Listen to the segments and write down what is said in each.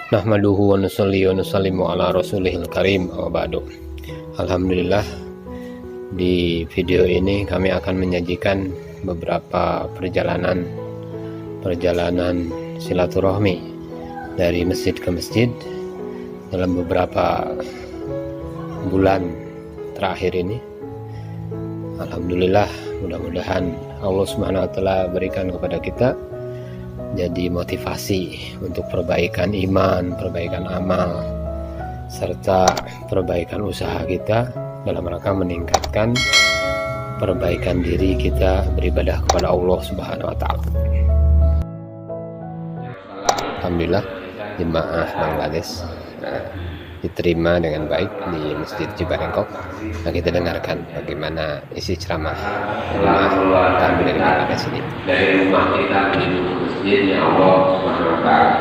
Nahmaduhu wa nusalli wa nusallimu ala rasulihil karim wa ba'du. Alhamdulillah, di video ini kami akan menyajikan beberapa perjalanan silaturahmi dari masjid ke masjid dalam beberapa bulan terakhir ini. Alhamdulillah, mudah-mudahan Allah Subhanahu wa taala berikan kepada kita jadi motivasi untuk perbaikan iman, perbaikan amal, serta perbaikan usaha kita dalam rangka meningkatkan perbaikan diri kita beribadah kepada Allah Subhanahu wa taala. Alhamdulillah, jemaah Bangladesh diterima dengan baik di Masjid Cibarengkok. Nah, kita dengarkan bagaimana isi ceramah jemaah kami dari Bangladesh ini. Dari rumah kita menuju masjidnya Allah Subhanahu wa taala.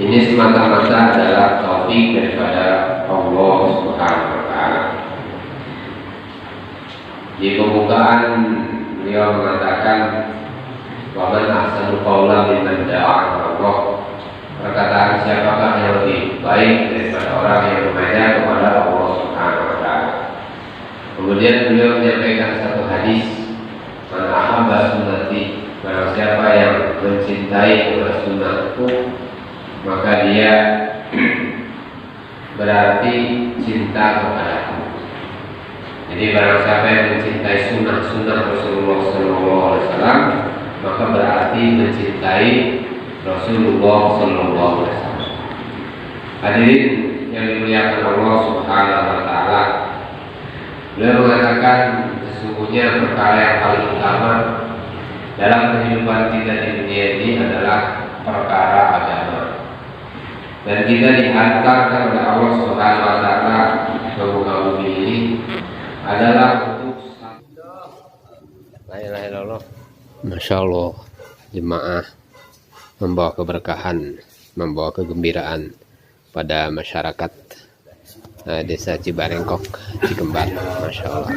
Ini semata-mata adalah taufik daripada Allah Subhanahu wa taala. Di pembukaan beliau mengatakan, "Wa man ahsanu qawlan mimman da'a ila Allah." Perkataan siapakah yang lebih baik daripada orang yang mengajak kepada Allah Subhanahu wa taala. Kemudian beliau menyampaikan satu hadis, "Man ahabba sunnati," barang siapa yang mencintai sunnahku, maka dia berarti cinta kepadaku. Jadi barang siapa yang mencintai sunnah Rasulullah SAW, maka berarti mencintai Rasulullah Sallallahu Alaihi Wasallam. Hadirin yang dimuliakan Allah Subhanahu Wa Taala, beliau mengatakan sesungguhnya perkara yang paling utama dalam kehidupan kita di dunia ini adalah perkara agama. Dan kita dihantarkan oleh Allah Subhanahu Wa Taala ke muka bumi ini adalah untuk La ilaha illallah. Masya Allah, jemaah membawa keberkahan, membawa kegembiraan pada masyarakat desa Cibarengkok, Cikembar. Masya Allah.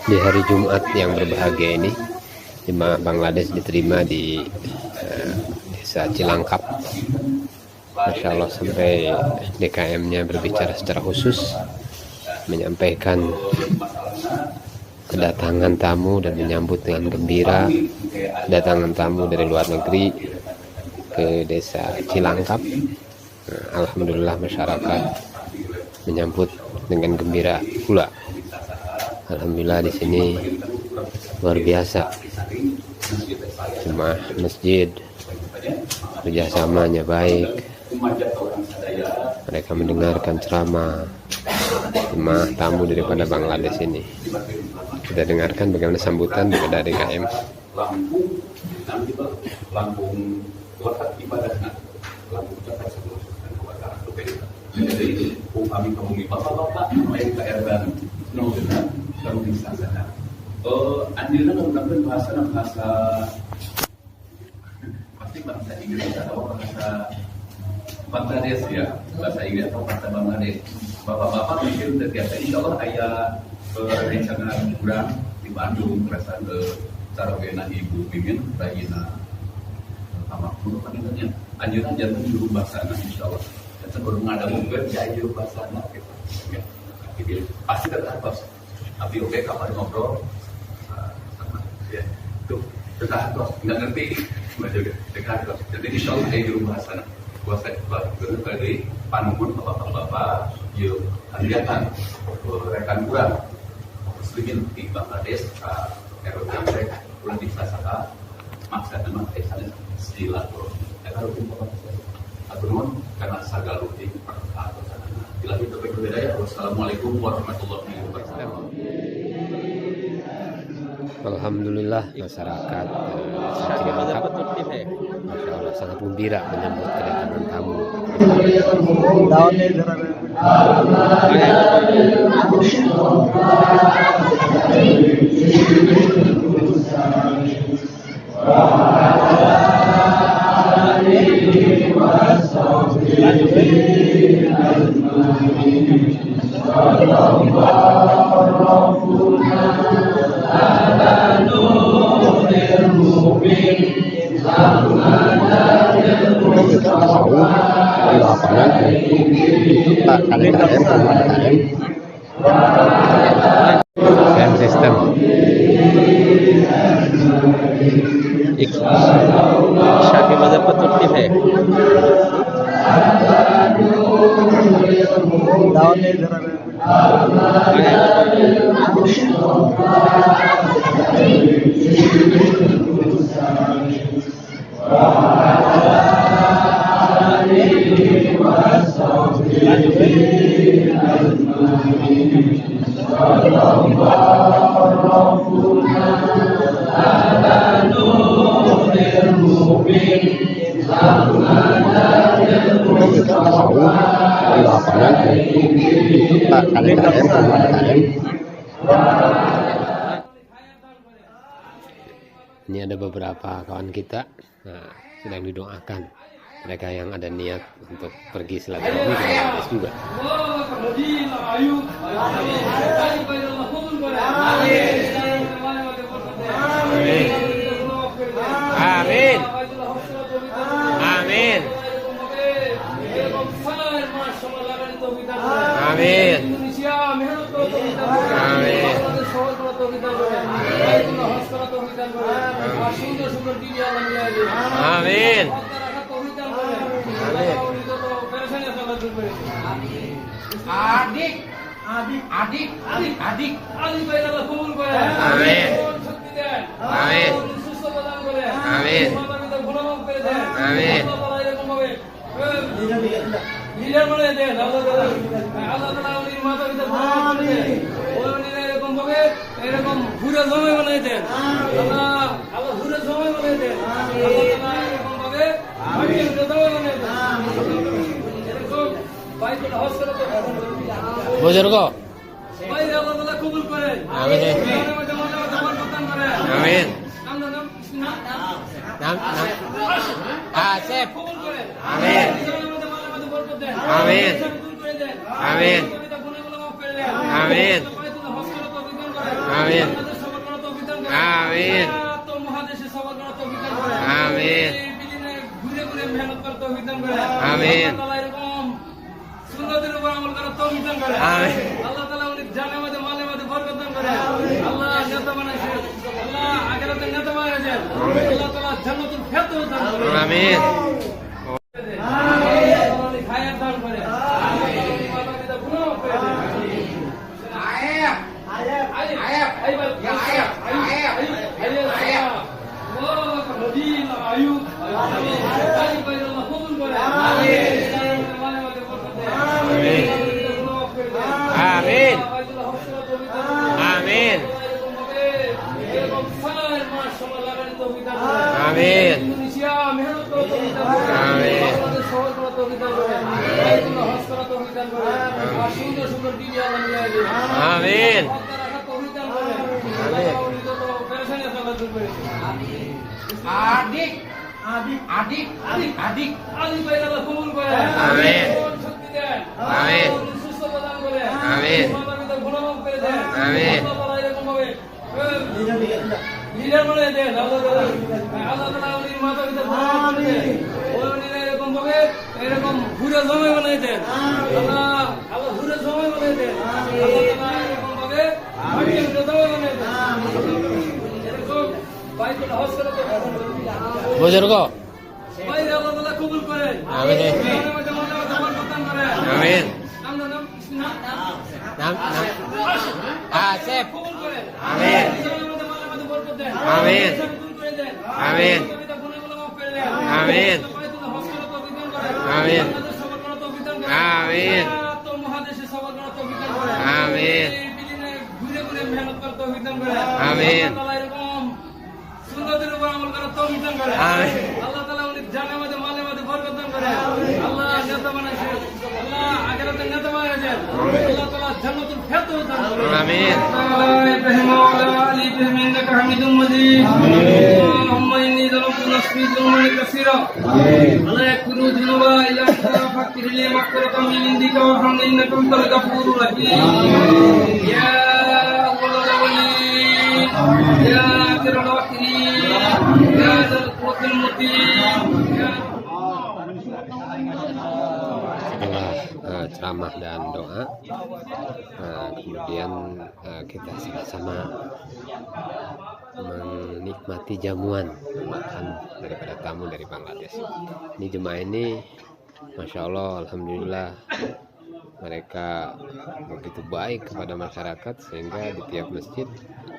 Di hari Jumat yang berbahagia ini, jemaah Bangladesh diterima di desa Cilangkap. Masya Allah, sampai DKM-nya berbicara secara khusus, menyampaikan kedatangan tamu dan menyambut dengan gembira kedatangan tamu dari luar negeri ke desa Cilangkap. Alhamdulillah, masyarakat menyambut dengan gembira pula. Alhamdulillah, di sini luar biasa. Jemaah masjid kerjasamanya baik. Mereka mendengarkan ceramah jemaah tamu daripada Bangladesh ini. Kita dengarkan bagaimana sambutan daripada DKM. Lampung tempat ibadahnya, Lampung tempat sebelum jadi kami kami bapak-bapak main KR dan dengan kalau bisa sana. Andilnya menggunakan bahasa pasti bahasa Inggris atau bahasa Bangladesh ya, bahasa Inggris atau bahasa Bangladesh. Bapak-bapak mungkin terbiasa, insya Allah ayah rencana kurang di Bandung perasaan Sarawena Ibu Mimin Raina Amakul panggilnya anjuran jangan juru bahasa insya Allah. Dan sebelum ada mungkin jaju bahasa gitu. Pasti terhadap Abi Obe kapan ngobrol sama ya itu terhadap nggak ngerti terhadap jadi insya Allah juru bahasa bahasa dari panungun bapak-bapak yuk kegiatan rekan kurang muslimin di Bangladesh Eropa mereka pulang di Sasaka maksud memang sana silaturahmi kalau pun aturun karena sagalu di atau sana bila itu berbeda ya. Wassalamualaikum warahmatullahi wabarakatuh. Alhamdulillah, masyarakat Cilangkap Masya Allah sangat gembira menyambut kedatangan tamu. lapangan itu Pak kali KM sama KM sound system Shafi मजहब पर तुर्की है di lapangan itu Pak kali KM sama KM. Ini ada beberapa kawan kita sedang didoakan, mereka yang ada niat untuk pergi silaturahmi ke Bangladesh juga. Amin. Amin. Amin. Amin. Adik. Amin. Amin. Leader বলে দেন আল্লাহ তাআলা উনি মাথা ভিতর বলে দেন উনি এরকম ভাবে এরকম ঘুরে জমে বানাই দেন আল্লাহ ঘুরে জমে বানাই দেন আল্লাহ তাআলা এরকম ভাবে ঘুরে জমে বানাই দেন এরকম বাইতুল হজ করে তো বুজুর্গ ভাই আল্লাহ তাআলা কবুল করেন আমিন আমিন নাম আসিফ কবুল করেন আমিন Amin. Amin. Amin. Amin. Amin. Amin. Amin. Allah Taala unik jane made male made barakat dan kore. Allah neta banayse. Allah akhirate neta banayse. Allah Taala jannatul firdaus dan kore. Amin. Amin. Amin. Amin. Amin. Adik. Amin. Amin. Amin. Amin. Leader বলে দেন আল্লাহ তাআলা উনি মাথা ভিতর বলে দেন উনি এরকম ভাবে এরকম ঘুরে জমে বানাই দেন আল্লাহ ঘুরে জমে বানাই দেন আল্লাহ তাআলা এরকম ভাবে ঘুরে জমে বানাই দেন এরকম বাইতুল হজ করে তো বুজুর্গ ভাই আল্লাহ তাআলা কবুল করেন আমিন আমিন নাম আসিফ কবুল করেন আমিন Amin. Amin. Amin. Amin. Amin. Amin. Amin. Allah Taala unik jane made male made barakat dan kore. Allah neta banayse. Allah akhirate neta banayse. Allah Taala jannatul firdaus dan kore. Amin. Ibrahim wa ala ali Ibrahim innaka Hamidum Majid. Allahumma inni zalamtu nafsi zulman katsira. Wa la yaghfiru dhunuba illa anta faghfir li maghfiratan min indika warhamni innaka antal ghafurur rahim. Ya awwalal awwalin. Ya akhiral akhirin. Ya dzal quwwatil mutin. Ya setelah ceramah dan doa, kemudian kita sama-sama menikmati jamuan makan daripada tamu dari Bangladesh. Ini jemaah ini, Masya Allah, Alhamdulillah, mereka begitu baik kepada masyarakat sehingga di tiap masjid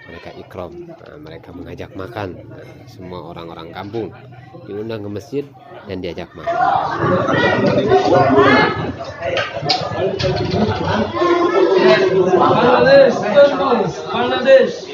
mereka ikram, mereka mengajak makan. Semua orang-orang kampung diundang ke masjid dan diajak makan. Bangladesh.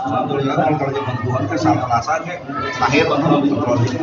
Alhamdulillah kalau zaman Tuhan kan sama rasanya lahir banget untuk Bangladesh.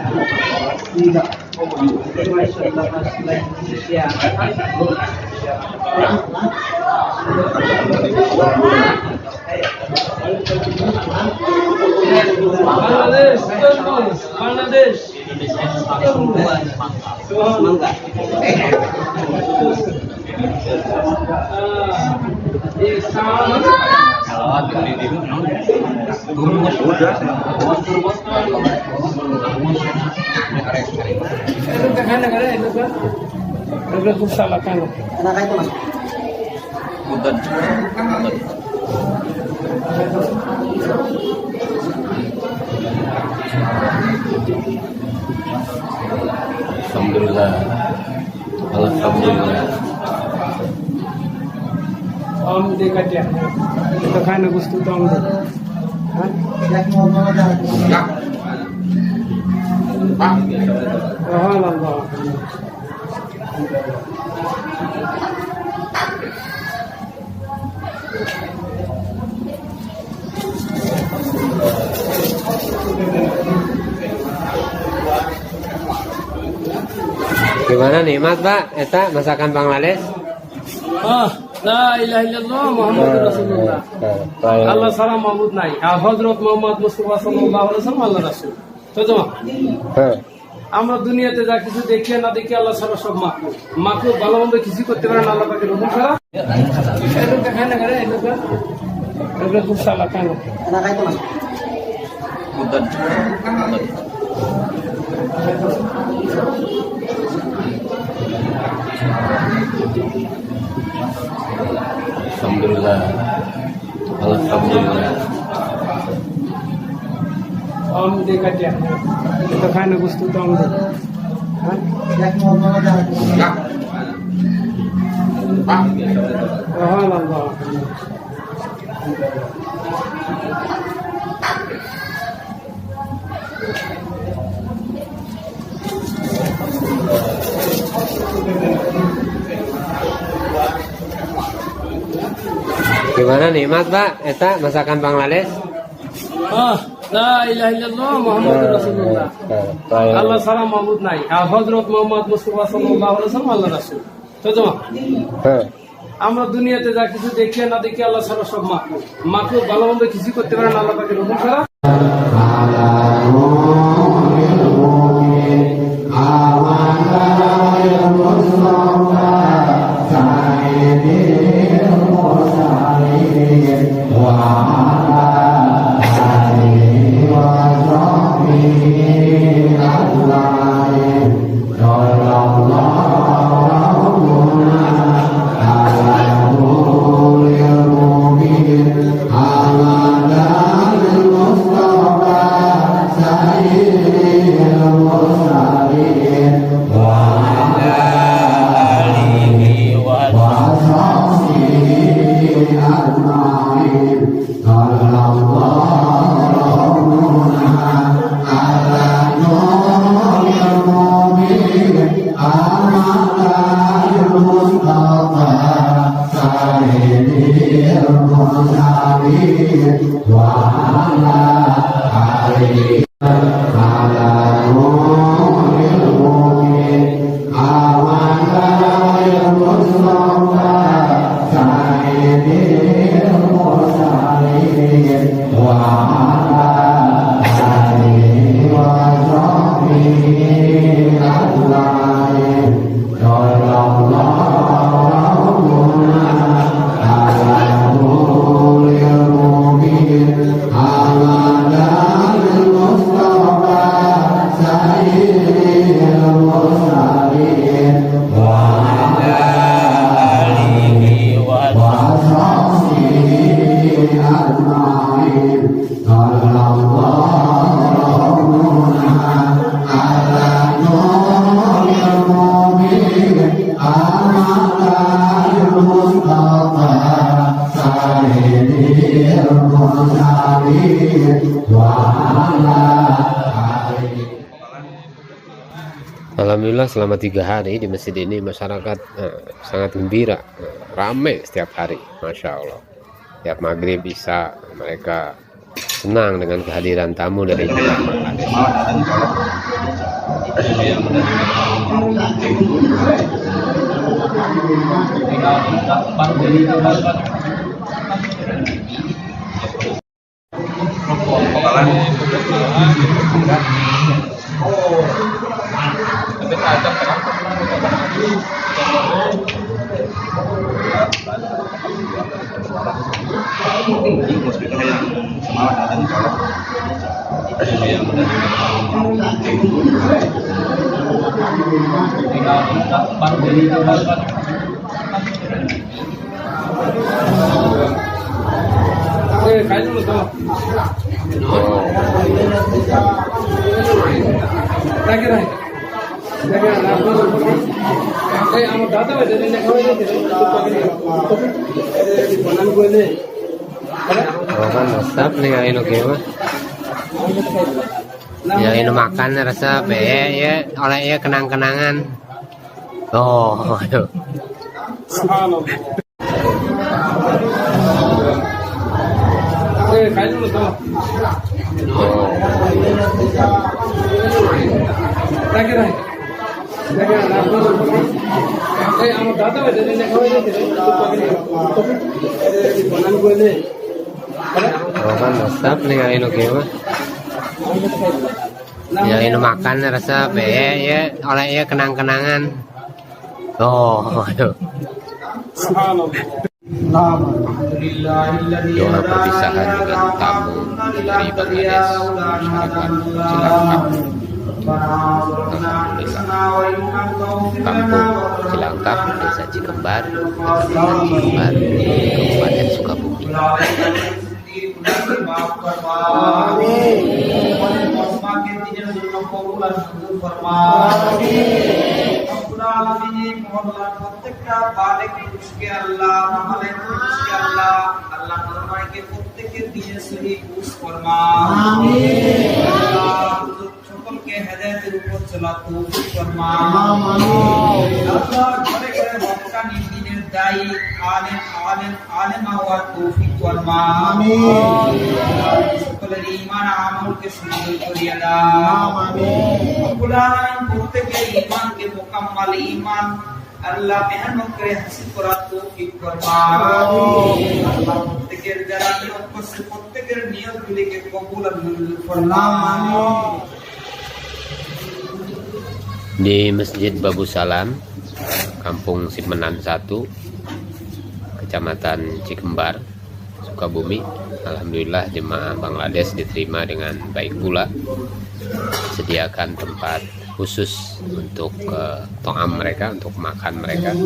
Alhamdulillah, Alhamdulillah. Om देखा क्या तो खाने गुस्तु तो हम Gimana nikmat Pak? Eta masakan Bangladesh? La ilaha illallah Muhammadur Rasulullah. Allah salam Mahmud নাই আর হযরত মুহাম্মদ মুস্তাফা সাল্লাল্লাহু আলাইহি ওয়াসাল্লাম আল্লাহর রাসূল। তো জমা আমরা দুনিয়াতে যা কিছু দেখি না দেখি আল্লাহ ছাড়া সব মাখলুক। মাখলুক ভালো মন্দ কিছু করতে পারে না আল্লাহ পাকের হুকুম ছাড়া। এটা দেখায় না করে এটা খুব সালা কেন না খাইতো না Alhamdulillah, Alhamdulillah. Om देखा क्या तो खाने गुस्तु तो हम Gimana nikmat Pak? Eta masakan Bangladesh? La ilaha illallah Muhammadur Rasulullah. Allah salam Mahmud নাই আর হযরত মুহাম্মদ মুস্তাফা সাল্লাল্লাহু আলাইহি ওয়াসাল্লাম আল্লাহর রাসূল। তো জমা আমরা দুনিয়াতে যা কিছু দেখি না দেখি আল্লাহ ছাড়া সব মাখলুক। মাখলুক ভালো মন্দ কিছু করতে পারে না আল্লাহ পাকের হুকুম ছাড়া। Allah Alhamdulillah selama 3 hari di masjid ini masyarakat sangat gembira, ramai setiap hari, Masya Allah. Tiap maghrib bisa mereka senang dengan kehadiran tamu dari Bangladesh. Kan resep nih yang ini gimana? Yang ini makan resep ya oleh ya kenang-kenangan. Oh, aduh. Kan resep nih yang ini gimana? Yang ini makan resep ya oleh ya kenang-kenangan. Oh, aduh. Doa perpisahan dengan tamu dari Bangladesh, masyarakat Cilangkap. Kampung Cilangkap, Desa Cikembar, Kecamatan Cikembar, Kabupaten Sukabumi. প্রত্যেকটা বালেক পুরুষকে আল্লাহ নামালেক পুরুষকে আল্লাহ আল্লাহ ফরমায়কে প্রত্যেকের দিনে সহি পুরুষ ফরমা আমিন আল্লাহ সকলকে হেদায়েতের উপর চলা তৌফিক ফরমা আমিন আল্লাহ ঘরে ঘরে হক্কানি দ্বীনের দায়ী আলেমা হওয়ার তৌফিক ফরমা আমিন সকলের ঈমান আমলকে সুন্দর করিয়া দাও আমিন রব্বুল আলামিন প্রত্যেকের ঈমানকে মুকাম্মাল ঈমান আল্লাহ মেহনত করে হাসিল করার তৌফিক ফরমা আমিন আল্লাহ প্রত্যেকের যারা নিয়ত করছে প্রত্যেকের নিয়তগুলিকে কবুল আর মঞ্জুর ফরমা আমিন। Di Masjid Babu Salam, Kampung Simenan 1, Kecamatan Cikembar, Sukabumi. Alhamdulillah jemaah Bangladesh diterima dengan baik pula. Sediakan tempat khusus untuk to'am mereka, untuk makan mereka,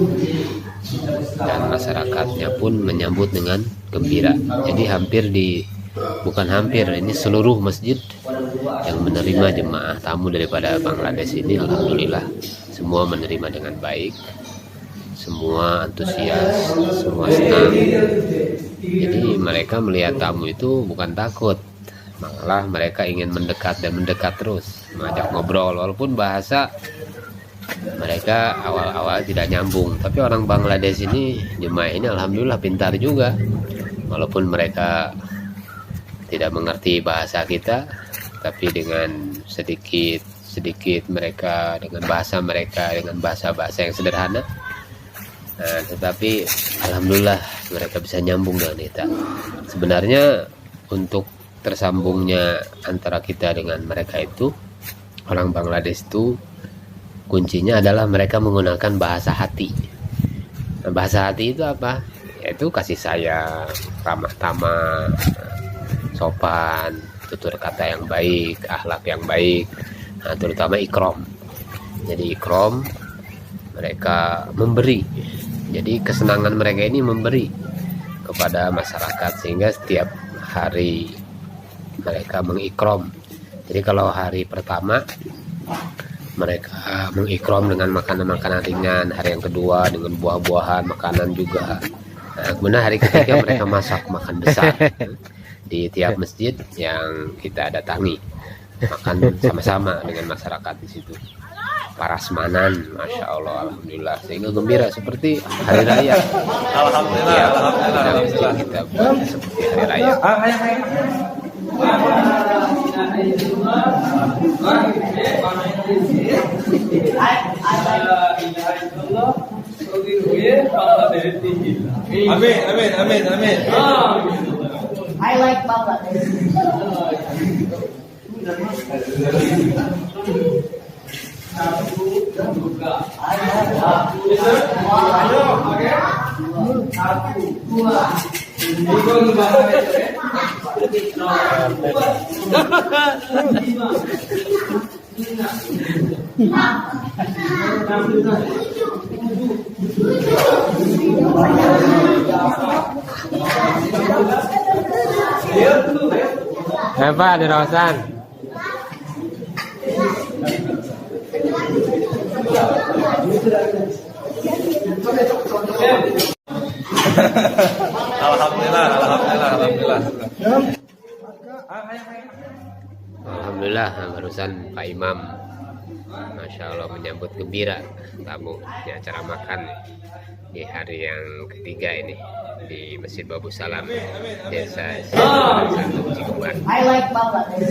dan masyarakatnya pun menyambut dengan gembira. Jadi bukan hampir, ini seluruh masjid yang menerima jemaah tamu daripada Bangladesh ini, alhamdulillah semua menerima dengan baik, semua antusias, semua senang. Jadi mereka melihat tamu itu bukan takut, malah mereka ingin mendekat dan mendekat terus, mengajak ngobrol, walaupun bahasa mereka awal-awal tidak nyambung, tapi orang Bangladesh ini, jemaah ini alhamdulillah pintar juga, walaupun mereka tidak mengerti bahasa kita, tapi dengan sedikit mereka dengan bahasa yang sederhana, tetapi alhamdulillah mereka bisa nyambung dengan kita. Sebenarnya untuk tersambungnya antara kita dengan mereka itu, orang Bangladesh itu kuncinya adalah mereka menggunakan bahasa hati. Nah, bahasa hati itu apa? Yaitu kasih sayang, ramah tamah, sopan, tutur kata yang baik, akhlak yang baik, nah, terutama ikram. Jadi ikram, mereka memberi. Jadi kesenangan mereka ini memberi kepada masyarakat, sehingga setiap hari mereka mengikram. Jadi kalau hari pertama mereka mengikram dengan makanan-makanan ringan, hari yang kedua dengan buah-buahan, makanan juga. Nah, kemudian hari ketiga mereka masak makan besar di tiap masjid yang kita datangi, makan sama-sama dengan masyarakat di situ. Parasmanan, masya Allah, alhamdulillah, sehingga gembira seperti hari raya. Alhamdulillah, Ya, alhamdulillah, masjid kita buat seperti hari raya. Amin, amin, amin, amin. I like Bangladesh. Hebat di Rosan. Alhamdulillah, alhamdulillah, alhamdulillah. Alhamdulillah, barusan Pak Imam, masya Allah, menyambut gembira tamu di acara makan di hari yang ketiga ini di Masjid Babu Salam, Desa Cikembar. I like Bangladesh.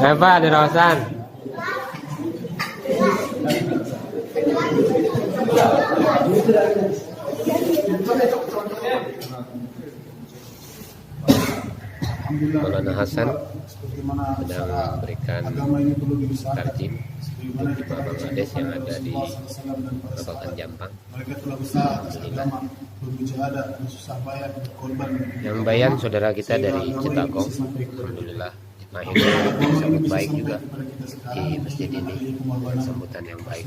Hebat di Rosan. Maulana Hasan sedang memberikan tarjim untuk jemaah Bangladesh yang ada di Babakan Jampang. Yang bayan saudara kita dari Cetagong. Alhamdulillah, jemaah ini sangat baik juga di masjid ini, sambutan yang baik.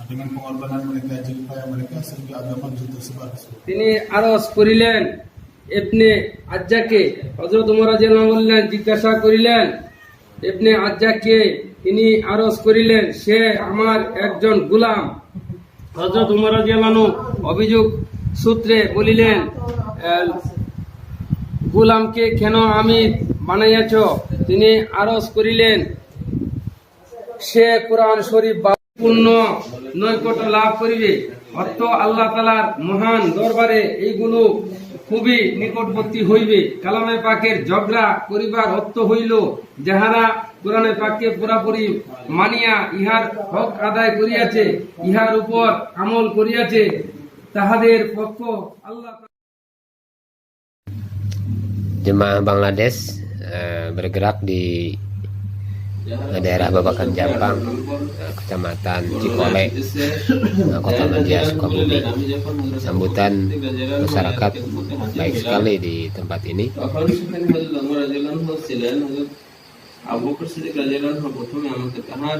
dengan pengorbanan mereka, jerih payah mereka, sehingga agama bisa tersebar. তিনি আরজ করিলেন, ইবনে আজ্জাকে হযরত ওমর রাদিয়াল্লাহু আনহু বললেন, জিজ্ঞাসা করিলেন ইবনে আজ্জাকে, তিনি আরজ করিলেন সে আমার একজন গোলাম। হযরত ওমর রাদিয়াল্লাহু আনহু অভিযোগ সূত্রে বলিলেন, গোলামকে কেন আমি বানাইয়াছ? তিনি আরজ করিলেন সে কোরআন শরীফ পূর্ণ নৈকট্য লাভ করিবে, অর্থ আল্লাহ তাআলার মহান দরবারে এইগুলো খুবই নিকটবর্তী হইবে। কালামে পাকের ঝগড়া করিবার অর্থ হইল, যাহারা কোরআনে পাককে পুরাপুরি মানিয়া ইহার হক আদায় করিয়াছে, ইহার উপর আমল করিয়াছে, তাহাদের পক্ষ আল্লাহ। Jemaah Bangladesh bergerak di daerah Babakan Jampang, Kecamatan Cikole, Kota Madia, Sukabumi. Sambutan masyarakat baik sekali di tempat ini. Abu বকর সিদ্দিক রাদিয়াল্লাহু আনহু প্রথমে আমাকে তাহার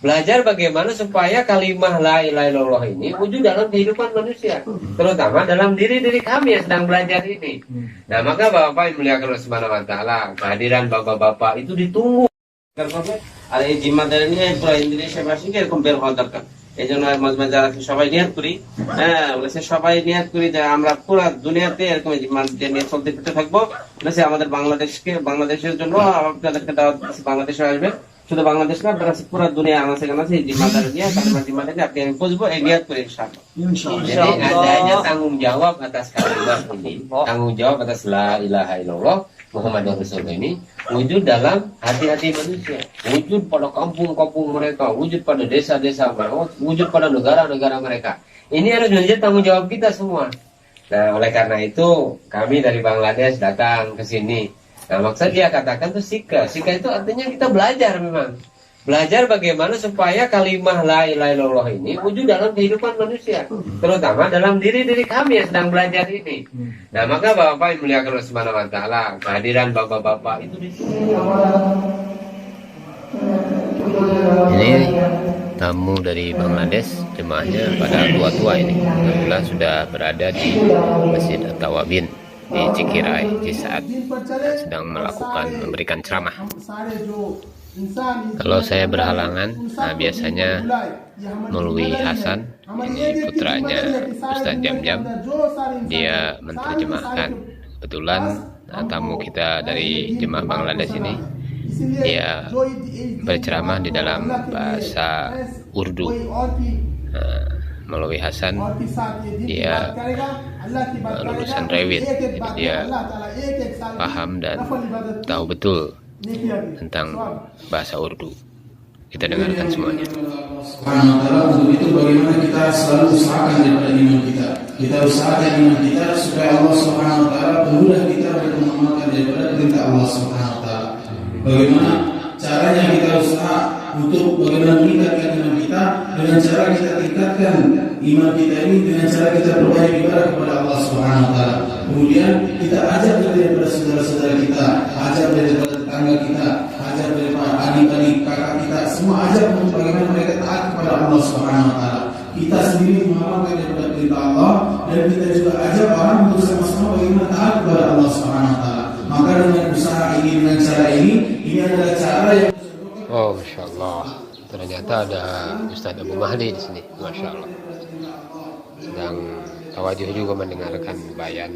belajar bagaimana supaya kalimah la ilaha illallah ini wujud dalam kehidupan manusia, terutama dalam diri kami yang sedang belajar ini. Nah, maka Bapak yang muliakan Allah Subhanahu wa taala, kehadiran bapak-bapak itu ditunggu. আর এই জিম্মাদারি নিয়ে পুরো ইন্দোনেশিয়াবাসীকে এরকম বের হওয়া দরকার। এই জন্য যারা সবাই নিয়াত করি, বলেছে সবাই নিয়াত করি যে আমরা পুরো দুনিয়াতে এরকম জিম্মাদারি নিয়ে চলতে ফিরতে থাকবো। বলেছে আমাদের বাংলাদেশের জন্য আপনাদেরকে দাওয়াত দিচ্ছি, বাংলাদেশে আসবে, শুধু বাংলাদেশ না পুরো দুনিয়া আছে এই জিম্মাদারি নিয়ে কালিমা জিম্মাদারি আপনি আমি বুঝবো, এই নিয়াত করি ইনশাআল্lah. Jadi adanya tanggung jawab atas kalimat ini, tanggung jawab atas la ilaha illallah Muhammadur Rasulullah ini wujud dalam hati-hati manusia, wujud pada kampung-kampung mereka, wujud pada desa-desa mereka, wujud pada negara-negara mereka. Ini harus menjadi tanggung jawab kita semua. Nah, oleh karena itu kami dari Bangladesh datang ke sini. Nah, maksud dia katakan itu sika. Sika itu artinya kita belajar memang. Belajar bagaimana supaya kalimah la ilaha illallah ini wujud dalam kehidupan manusia, terutama dalam diri kami yang sedang belajar ini. Nah, maka Bapak yang muliakan Allah Subhanahu wa taala, kehadiran bapak-bapak itu di sini. Ini tamu dari Bangladesh, jemaahnya pada tua-tua ini. Alhamdulillah sudah berada di Masjid At-Tawabin di Cikirai di saat sedang memberikan ceramah. Kalau saya berhalangan, nah biasanya Maulwi Hasan, ini putranya Ustaz Jam-Jam, dia menerjemahkan. Kebetulan tamu kita dari jemaah Bangladesh ini, dia berceramah di dalam bahasa Urdu. Maulwi Hasan, dia lulusan Rewit, jadi dia paham dan tahu betul tentang bahasa Urdu. Kita dengarkan semuanya. Untuk itu bagaimana kita selalu usahakan daripada iman kita. Kita usahakan iman kita supaya Allah Subhanahu wa taala permudah kita untuk mengamalkan daripada perintah Allah Subhanahu wa taala. Bagaimana caranya kita usaha untuk bagaimana meningkatkan iman kita dengan cara kita tingkatkan iman kita ini dengan cara kita berbanyak ibadah kepada Allah Subhanahu wa taala. Kemudian kita ajak daripada saudara-saudara kita, ajak daripada tetangga kita, ajak daripada adik-adik kakak kita, semua ajak untuk bagaimana mereka taat kepada Allah Subhanahu wa taala. Kita sendiri mengamalkan daripada perintah Allah dan kita juga ajak orang untuk sama-sama bagaimana taat kepada Allah Subhanahu wa taala. Maka dengan usaha ini, dengan cara ini adalah cara yang Masya Allah, ternyata ada Ustaz Abu Mahdi di sini, Masya Allah. Sedang tawajuh juga mendengarkan bayan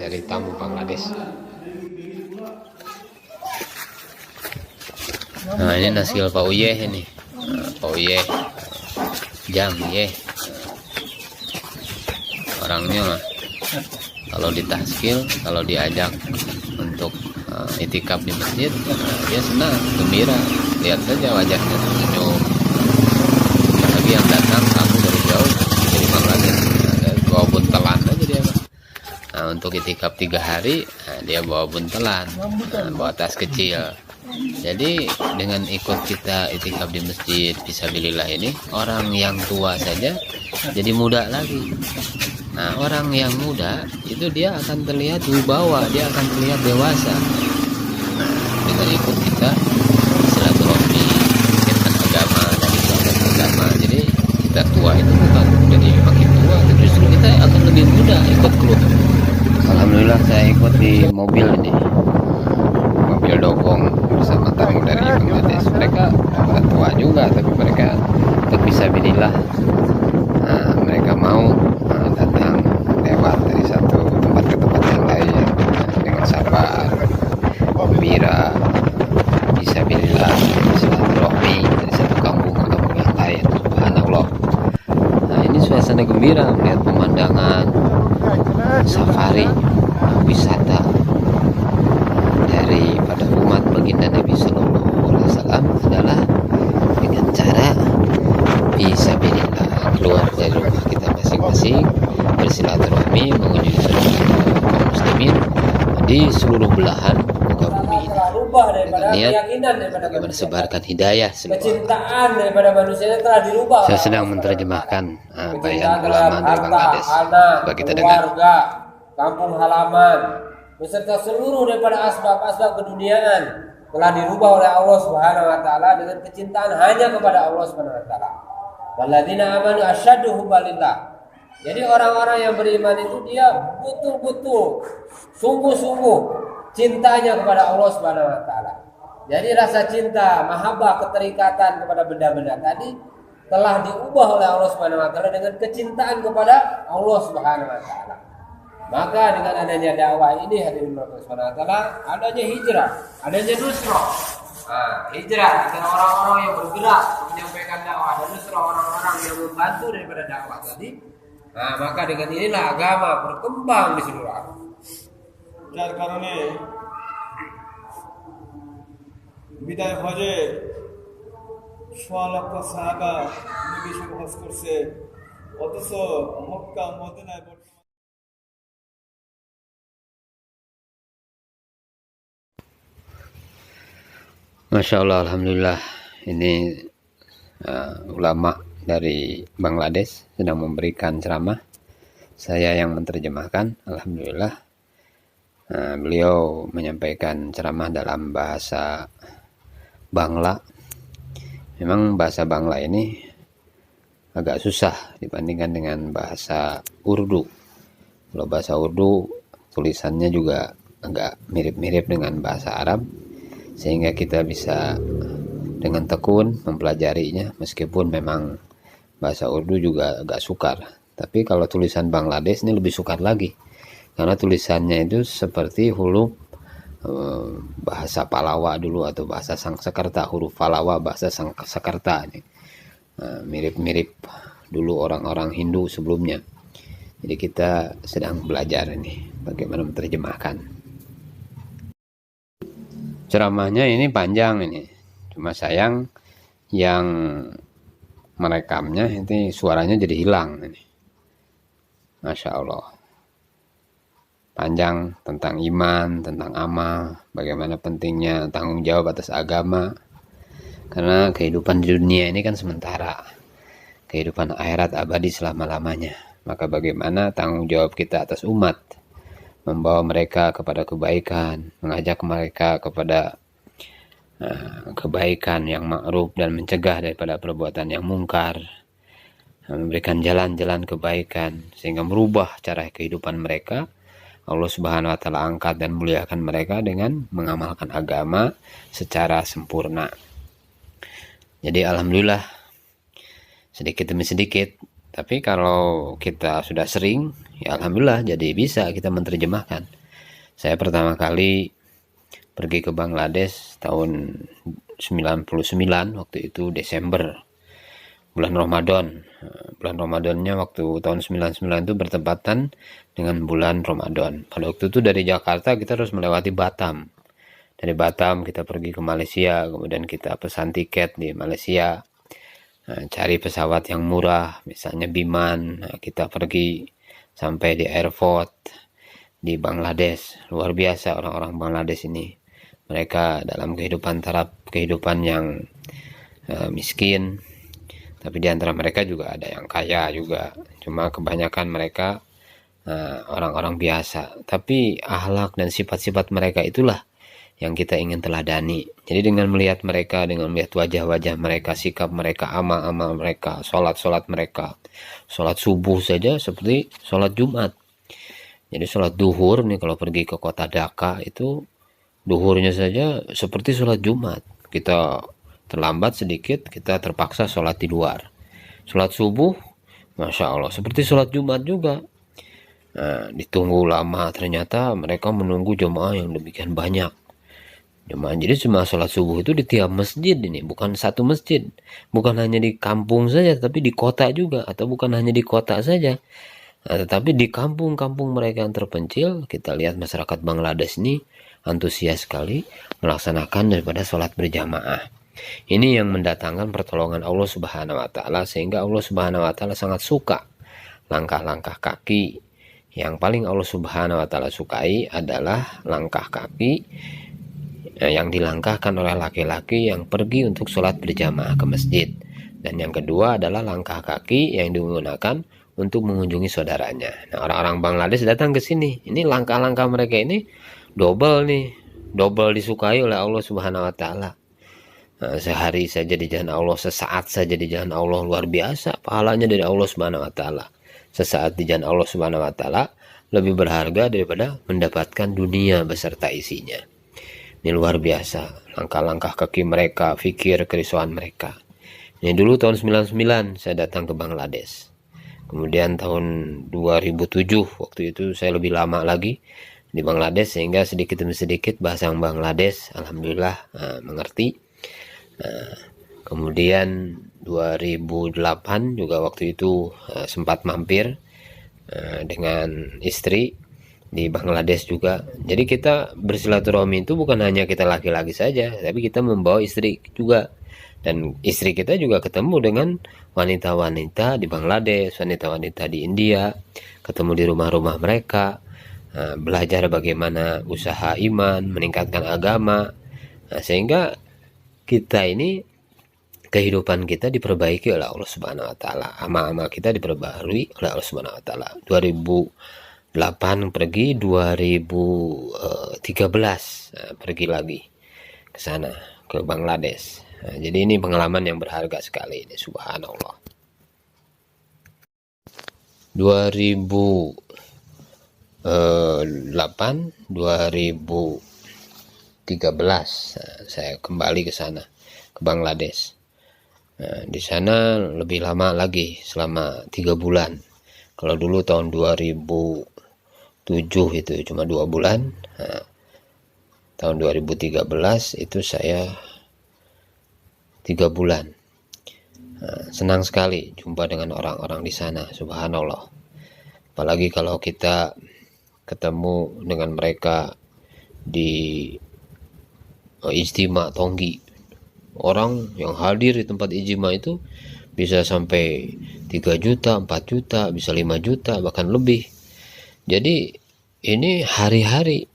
dari tamu Bangladesh. Nah, ini naskil Pak Uyeh ini. Nah, Pak Uyeh Jam Uyeh. Orangnya mah kalau ditaskil, kalau diajak untuk itikaf di masjid, dia senang, gembira. Lihat saja wajahnya senyum. Apalagi yang datang tamu dari jauh dari Bangladesh, bawa buntelan aja dia. Nah, untuk itikaf 3 hari, dia bawa buntelan, bawa tas kecil. Jadi dengan ikut kita itikaf di masjid fisabilillah ini, orang yang tua saja jadi muda lagi. Nah, orang yang muda itu dia akan terlihat wibawa, dia akan terlihat dewasa. Dengan ikut kita silaturahmi, kegiatan agama dari agama. Jadi kita tua itu bukan jadi makin tua, tapi justru kita akan lebih muda ikut klub. Alhamdulillah saya ikut di mobil ini, mobil dogong bersama tamu dari Bangladesh. Mereka tua juga, tapi mereka tetap fisabilillah. Nah, mereka mau datang lewat dari satu tempat ke tempat yang lain dengan sabar, gembira, fisabilillah, silaturahmi dari satu kampung ke kampung yang lain. Subhanallah. Nah, ini suasana gembira melihat pemandangan safari wisata daripada umat baginda Nabi Sallallahu Alaihi Wasallam adalah dengan cara fisabilillah, keluar dari rumah kita masing-masing, bersilaturahmi, mengunjungi saudara kaum muslimin di seluruh belahan muka bumi ini. Dengan niat bagaimana sebarkan hidayah Kecintaan daripada manusia telah dirubah. Saya sedang menerjemahkan bayan ulama dari Bangladesh. Coba kita dengar. Keluarga, kampung halaman, beserta seluruh daripada asbab-asbab keduniaan telah dirubah oleh Allah Subhanahu wa taala dengan kecintaan hanya kepada Allah Subhanahu wa taala. Walladzina amanu asyaddu hubbalillah. Jadi orang-orang yang beriman itu dia betul-betul sungguh-sungguh cintanya kepada Allah Subhanahu wa taala. Jadi rasa cinta, mahabbah, keterikatan kepada benda-benda tadi telah diubah oleh Allah Subhanahu wa taala dengan kecintaan kepada Allah Subhanahu wa taala. Maka dengan adanya dakwah ini hadirin Allah Subhanahu wa taala, adanya hijrah, adanya nusrah. Hijrah adalah orang-orang yang bergerak menyampaikan dakwah, dan nusrah orang-orang yang membantu daripada dakwah tadi. Maka dengan inilah agama berkembang di seluruh alam. যার কারণে বিদায় হজে সোয়া লক্ষ সাহাবা নবী হজ করছে, অথচ মক্কা মদিনায় Masya Allah, Alhamdulillah. Ini ulama dari Bangladesh sedang memberikan ceramah. Saya yang menerjemahkan. Alhamdulillah. Beliau menyampaikan ceramah dalam bahasa Bangla. Memang bahasa Bangla ini agak susah dibandingkan dengan bahasa Urdu. Kalau bahasa Urdu tulisannya juga agak mirip-mirip dengan bahasa Arab, sehingga kita bisa dengan tekun mempelajarinya, meskipun memang bahasa Urdu juga agak sukar. Tapi kalau tulisan Bangladesh ini lebih sukar lagi, karena tulisannya itu seperti huruf bahasa Palawa dulu, atau bahasa Sangsekerta, huruf Palawa bahasa Sangsekerta ini. Mirip-mirip dulu orang-orang Hindu sebelumnya. Jadi kita sedang belajar ini bagaimana menerjemahkan. Ceramahnya ini panjang ini, cuma sayang yang merekamnya ini suaranya jadi hilang ini. Masya Allah. Panjang tentang iman, tentang amal, bagaimana pentingnya tanggung jawab atas agama. Karena kehidupan di dunia ini kan sementara, kehidupan akhirat abadi selama-lamanya. Maka bagaimana tanggung jawab kita atas umat, membawa mereka kepada kebaikan, mengajak mereka kepada kebaikan yang ma'ruf dan mencegah daripada perbuatan yang mungkar, memberikan jalan-jalan kebaikan sehingga merubah cara kehidupan mereka. Allah Subhanahu wa taala angkat dan muliakan mereka dengan mengamalkan agama secara sempurna. Jadi alhamdulillah sedikit demi sedikit, tapi kalau kita sudah sering, ya alhamdulillah jadi bisa kita menerjemahkan. Saya pertama kali pergi ke Bangladesh tahun 99, waktu itu Desember, bulan Ramadan. Bulan Ramadannya waktu tahun 99 itu bertepatan dengan bulan Ramadan. Pada waktu itu dari Jakarta kita harus melewati Batam. Dari Batam kita pergi ke Malaysia, kemudian kita pesan tiket di Malaysia, cari pesawat yang murah, misalnya Biman. Kita pergi sampai di airport di Bangladesh. Luar biasa orang-orang Bangladesh ini. Mereka dalam kehidupan yang miskin, tapi di antara mereka juga ada yang kaya juga. Cuma kebanyakan mereka orang-orang biasa. Tapi akhlak dan sifat-sifat mereka itulah yang kita ingin teladani. Jadi dengan melihat mereka, dengan melihat wajah-wajah mereka, sikap mereka, amal-amal mereka, sholat-sholat mereka, sholat subuh saja seperti sholat Jumat. Jadi sholat duhur nih, kalau pergi ke kota Dhaka itu duhurnya saja seperti sholat Jumat. Kita terlambat sedikit, kita terpaksa sholat di luar. Sholat subuh, Masya Allah, seperti sholat Jumat juga. Ditunggu lama, ternyata mereka menunggu jemaah yang demikian banyak. Jadi cuma sholat subuh itu di tiap masjid ini, bukan satu masjid. Bukan hanya di kampung saja, tapi di kota juga. Atau bukan hanya di kota saja, tetapi di kampung-kampung mereka yang terpencil. Kita lihat masyarakat Bangladesh ini antusias sekali melaksanakan daripada sholat berjamaah. Ini yang mendatangkan pertolongan Allah Subhanahu wa taala, sehingga Allah Subhanahu wa taala sangat suka langkah-langkah kaki. Yang paling Allah Subhanahu wa taala sukai adalah langkah kaki yang dilangkahkan oleh laki-laki yang pergi untuk sholat berjamaah ke masjid. Dan yang kedua adalah langkah kaki yang digunakan untuk mengunjungi saudaranya. Nah, orang-orang Bangladesh datang ke sini. Ini langkah-langkah mereka ini double nih. double disukai oleh Allah Subhanahu wa taala. Sehari saja di jalan Allah, sesaat saja di jalan Allah, luar biasa pahalanya dari Allah Subhanahu wa taala. Sesaat di jalan Allah Subhanahu wa taala lebih berharga daripada mendapatkan dunia beserta isinya. Ini luar biasa langkah-langkah kaki mereka, fikir kerisauan mereka. Ini dulu tahun 99 saya datang ke Bangladesh. Kemudian tahun 2007 waktu itu saya lebih lama lagi di Bangladesh, sehingga sedikit demi sedikit bahasa Bangladesh alhamdulillah mengerti. Kemudian 2008 juga waktu itu sempat mampir dengan istri di Bangladesh juga. Jadi kita bersilaturahmi itu bukan hanya kita laki-laki saja, tapi kita membawa istri juga. Dan istri kita juga ketemu dengan wanita-wanita di Bangladesh, wanita-wanita di India, ketemu di rumah-rumah mereka, belajar bagaimana usaha iman, meningkatkan agama, sehingga kita ini kehidupan kita diperbaiki oleh Allah Subhanahu wa taala. Amal-amal kita diperbarui oleh Allah Subhanahu wa taala. 2008 pergi, 2013 pergi lagi ke sana, ke Bangladesh. Jadi ini pengalaman yang berharga sekali ini, subhanallah. 2013 saya kembali ke sana, ke Bangladesh. Di sana lebih lama lagi, selama 3 bulan. Kalau dulu tahun 2007 itu cuma 2 bulan. Tahun 2013 itu saya 3 bulan. Senang sekali jumpa dengan orang-orang di sana, subhanallah. Apalagi kalau kita ketemu dengan mereka di ijtima tonggi. Orang yang hadir di tempat ijtima itu bisa sampai 3 juta, 4 juta, bisa 5 juta, bahkan lebih. Jadi ini hari-hari,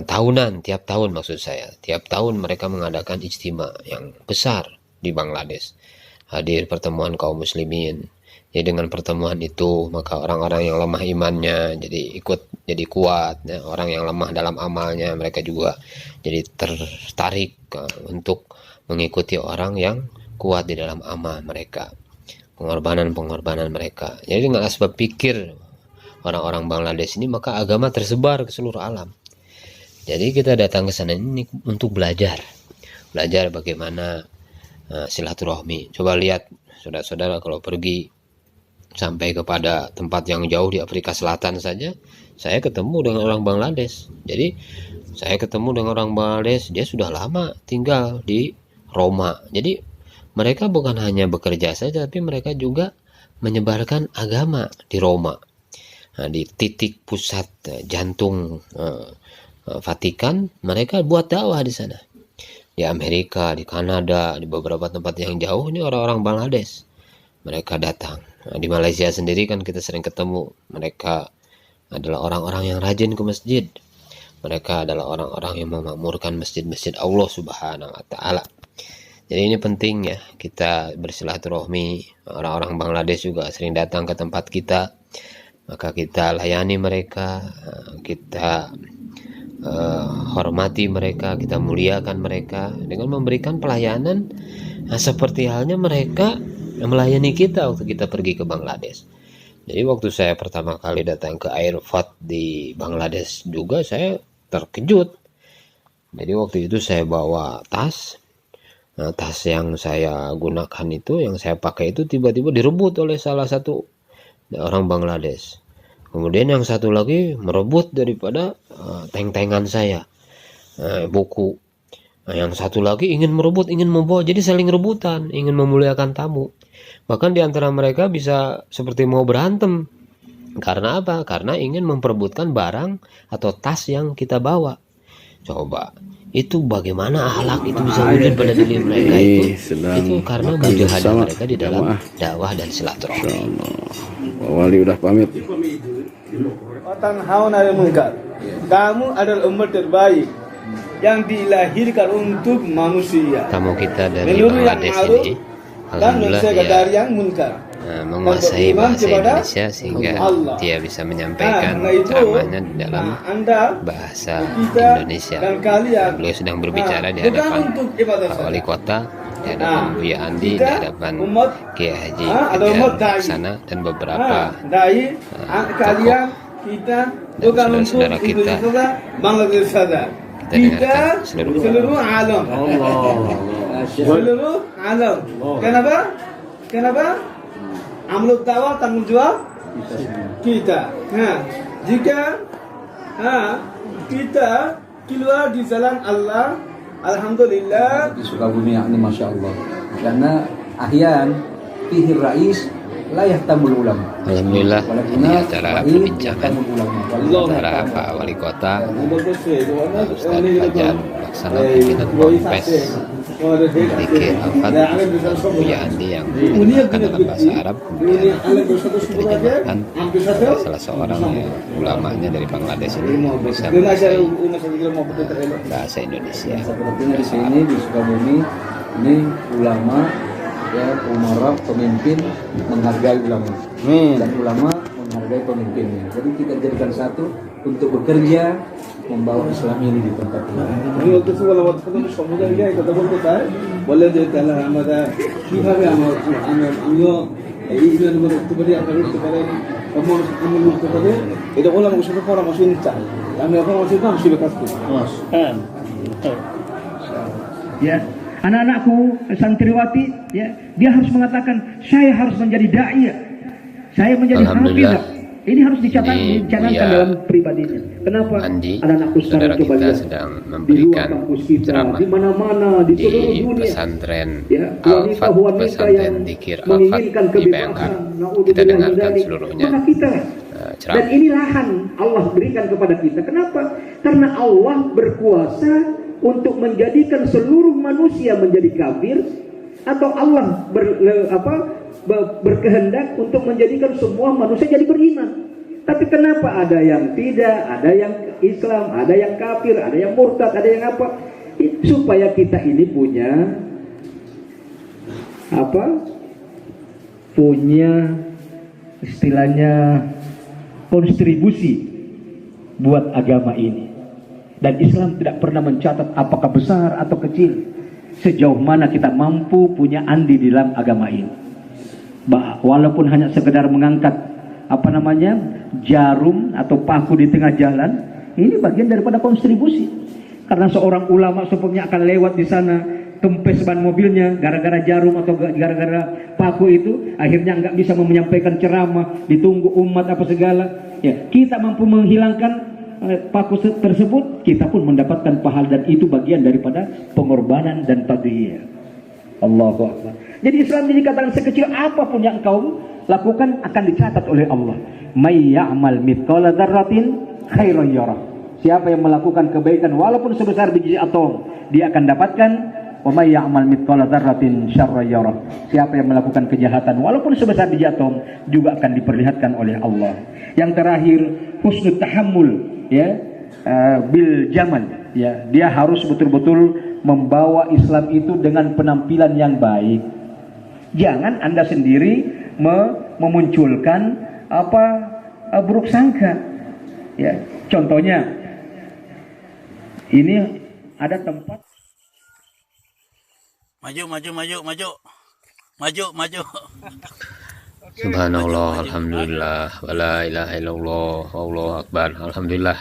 tahunan, tiap tahun maksud saya. Tiap tahun mereka mengadakan ijtima yang besar di Bangladesh. Hadir pertemuan kaum muslimin. Jadi dengan pertemuan itu maka orang-orang yang lemah imannya jadi kuat, ya. Orang yang lemah dalam amalnya mereka juga jadi tertarik untuk mengikuti orang yang kuat di dalam amal mereka, pengorbanan mereka. Jadi dengan asbab pikir orang-orang Bangladesh ini maka agama tersebar ke seluruh alam. Jadi kita datang ke sana ini untuk belajar bagaimana silaturahmi. Coba lihat saudara-saudara, kalau pergi sampai kepada tempat yang jauh di Afrika Selatan saja, saya ketemu dengan orang Bangladesh. Jadi saya ketemu dengan orang Bangladesh, dia sudah lama tinggal di Roma. Jadi mereka bukan hanya bekerja saja, tapi mereka juga menyebarkan agama di Roma. Nah, di titik pusat jantung Vatikan, mereka buat dakwah di sana. Di Amerika, di Kanada, di beberapa tempat yang jauh, ini orang-orang Bangladesh. Mereka datang. Nah, di Malaysia sendiri kan kita sering ketemu. Mereka adalah orang-orang yang rajin ke masjid. Mereka adalah orang-orang yang memakmurkan masjid-masjid Allah Subhanahu wa taala. Jadi ini penting ya, kita bersilaturahmi. Orang-orang Bangladesh juga sering datang ke tempat kita. Maka kita layani mereka, kita hormati mereka, kita muliakan mereka dengan memberikan pelayanan seperti halnya mereka melayani kita waktu kita pergi ke Bangladesh. Jadi waktu saya pertama kali datang ke Airfort di Bangladesh juga saya terkejut. Jadi waktu itu saya bawa tas. Nah, tas yang saya gunakan itu, yang saya pakai itu tiba-tiba direbut oleh salah satu orang Bangladesh. Kemudian yang satu lagi merebut daripada teng-tengan saya, buku. Nah, yang satu lagi ingin merebut, ingin membawa. Jadi saling rebutan, ingin memuliakan tamu. Bahkan di antara mereka bisa seperti mau berantem. Karena apa? Karena ingin memperebutkan barang atau tas yang kita bawa. Coba, itu bagaimana akhlak itu bisa wujud pada diri mereka itu karena mujahadah mereka di dalam dakwah dan silaturahmi. Wali udah pamit. Kamu adalah umat terbaik yang dilahirkan untuk manusia. Tamu kita dari Bangladesh ini Alhamdulillah mencegah dia dari yang munkar. menguasai beriman bahasa kepada Indonesia sehingga Allah. dia bisa menyampaikan Karena itu, ceramahnya dalam Anda, bahasa kita, Indonesia. dan kalian, Beliau sedang berbicara di bukan hadapan untuk ibadah Pak saja. Wali Kota, di hadapan Buya Andi, di kita hadapan umat, Kiai Haji ada umat Hajar dai. sana dan beberapa Dai, kalian, kita bukan untuk saudara-saudara kita. Indonesia saja, Bangladesh saja. Kita dengarkan Seluruh alam. Seluruh alam. Kenapa? Kenapa? Amrul dakwah tanggung jawab kita. Jika kita keluar di jalan Allah, alhamdulillah. Di Sukabumi ini masya Allah. Karena ahyan fihi rais la yahtamul ulama. Alhamdulillah ini acara perbincangan antara Pak Wali Kota, Ustaz Fajar Laksana pimpinan Ponpes Dikir Alfad, Buya Andi yang mendengarkan dalam bahasa Arab, kemudian diterjemahkan salah seorang ulamanya dari Bangladesh ini bisa menguasai bahasa Indonesia. Seperti di sini di Sukabumi ini ulama ya, umarah pemimpin menghargai ulama dan ulama menghargai pemimpinnya. Jadi kita jadikan satu untuk bekerja membawa Islam ini di tempat ini. আমি বলতেছি বলা বলতে সমুদ্র গিয়ে এই কথা বলতে চাই বলে যে তাহলে আমরা কিভাবে আমিও এই ইউনিয়নগুলো উঠতে পারি, আপনারা উঠতে পারেন, আমি উঠতে পারি, এটা বলে আমাকে সাথে পরামর্শ নিতে চাই। আমি পরামর্শ দিতাম শিবে কাজ করি। Ya, anak-anakku santriwati, ya, dia harus mengatakan saya harus menjadi dai, saya menjadi hafizah. Ini harus dicanangkan dalam pribadinya. Kenapa? Anak-anakku sekarang coba lihat sedang memberikan ceramah di mana-mana di seluruh dunia. Pesantren Ya, Alfat, pesantren Dikir Alfat di Bayangkara. Kita dengarkan seluruhnya ceramah. Dan ini lahan Allah berikan kepada kita. Kenapa? Karena Allah berkuasa untuk menjadikan seluruh manusia menjadi kafir, atau Allah berkehendak untuk menjadikan semua manusia jadi beriman. Tapi kenapa ada yang tidak, ada yang Islam, ada yang kafir, ada yang murtad, ada yang apa? Supaya kita ini punya istilahnya kontribusi buat agama ini. Dan Islam tidak pernah mencatat apakah besar atau kecil, sejauh mana kita mampu punya andil di dalam agama ini. Walaupun hanya sekedar mengangkat jarum atau paku di tengah jalan, ini bagian daripada kontribusi. Karena seorang ulama sebelumnya akan lewat di sana, kempes ban mobilnya gara-gara jarum atau gara-gara paku itu, akhirnya nggak bisa menyampaikan ceramah, ditunggu umat apa segala. Ya, kita mampu menghilangkan paku tersebut, kita pun mendapatkan pahala, dan itu bagian daripada pengorbanan dan tadhiyah. Allahu Akbar. Jadi Islam ini dikatakan sekecil apapun yang kau lakukan akan dicatat oleh Allah. May ya'mal mithqala dzarratin khairan yarah. Siapa yang melakukan kebaikan walaupun sebesar biji atom, dia akan dapatkan. Wa may ya'mal mithqala dzarratin syarran yarah. Siapa yang melakukan kejahatan walaupun sebesar biji atom juga akan diperlihatkan oleh Allah. Yang terakhir, husnul tahammul, ya, bil jamal, ya, dia harus betul-betul membawa Islam itu dengan penampilan yang baik. Jangan Anda sendiri memunculkan buruk sangka. Ya, contohnya ini ada tempat maju. Subhanallah, alhamdulillah, wala ilaha illallah, Allahu akbar, alhamdulillah.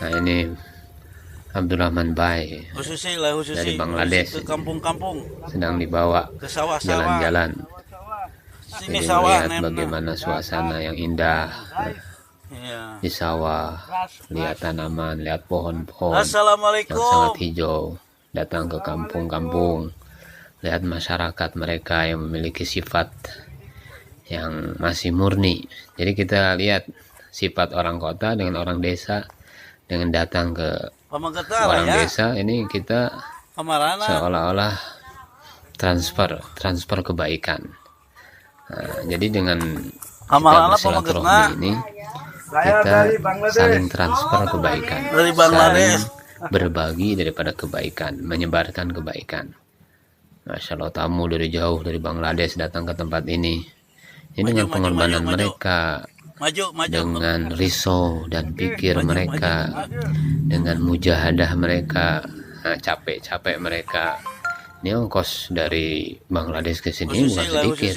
Nah, ini Abdurrahman Bai dari Bangladesh, ke kampung-kampung, sedang dibawa ke sawah-sawah, jalan-jalan. Sini Jadi sawah, melihat bagaimana suasana yang indah di sawah, lihat tanaman, lihat pohon-pohon yang sangat hijau. Datang ke kampung-kampung, lihat masyarakat mereka yang memiliki sifat yang masih murni. Jadi kita lihat sifat orang kota dengan orang desa, dengan datang ke orang desa, ini kita seolah-olah transfer kebaikan. Nah, jadi dengan kita bersilaturahmi ini kita saling transfer kebaikan, saling berbagi daripada kebaikan, menyebarkan kebaikan. Masya Allah, tamu dari jauh dari Bangladesh datang ke tempat ini. Ini dengan pengorbanan mereka, dengan risau dan pikir mereka, dengan mujahadah mereka, capek-capek mereka. Ini ongkos dari Bangladesh ke sini bukan sedikit.